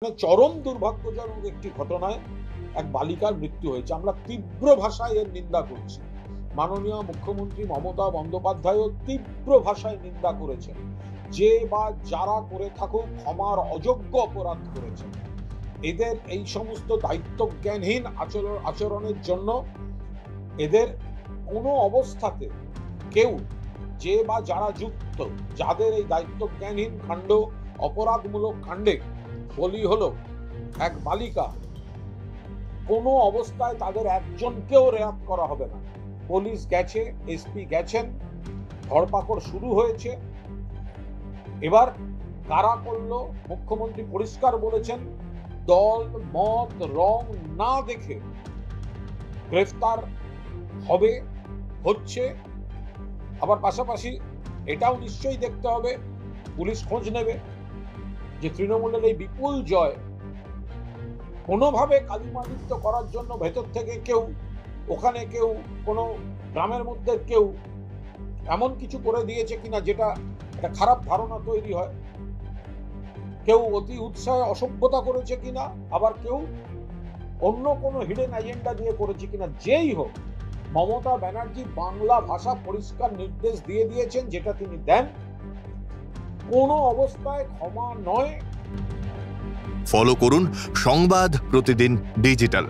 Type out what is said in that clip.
চরম দুর্ভাগ্যজনক একটি ঘটনায় এক বালিকার মৃত্যু হয়েছে। আমরা তীব্র ভাষায় এর নিন্দা করছি। মাননীয় মুখ্যমন্ত্রী মমতা বন্দ্যোপাধ্যায়ও তীব্র ভাষায় নিন্দা করেছেন। যে বা যারা করে থাকুক ক্ষমার অযোগ্য অপরাধ করেছেন। এদের এই সমস্ত দায়িত্বজ্ঞানহীন আচরণের জন্য এদের কোনো অবস্থাতে কেউ যে বা যারা যুক্ত, যাদের এই দায়িত্বজ্ঞানহীন কাণ্ড, অপরাধমূলক কাণ্ডে বলি হলো এক বালিকা, কোনো অবস্থায় তাদের একজনকেও রেয়াত করা হবে না। পুলিশ গেছে, এসপি গেছেন, ধরপাকড় শুরু হয়েছে। এবার কারা করলো মুখ্যমন্ত্রী পরিষ্কার বলেছেন, দল মত রং না দেখে গ্রেফতার হবে, হচ্ছে। আবার পাশাপাশি এটাও নিশ্চয়ই দেখতে হবে, পুলিশ খোঁজ নেবে যে তৃণমূলের এই বিপুল জয় কোনোভাবে কালিমালিপ্ত করার জন্য ভেতর থেকে কেউ, ওখানে কেউ, কোনো গ্রামের মধ্যে কেউ এমন কিছু করে দিয়েছে কিনা যেটা একটা খারাপ ধারণা তৈরি হয়। কেউ অতি উৎসাহে অসভ্যতা করেছে কিনা, আবার কেউ অন্য কোনো হিডেন এজেন্ডা দিয়ে করেছে কিনা। যেই হোক, মমতা ব্যানার্জি বাংলা ভাষা পরিষ্কার নির্দেশ দিয়ে দিয়েছেন, যেটা তিনি দেন, কোনো অবস্থায় ক্ষমা নয়। ফলো করুন সংবাদ প্রতিদিন ডিজিটাল।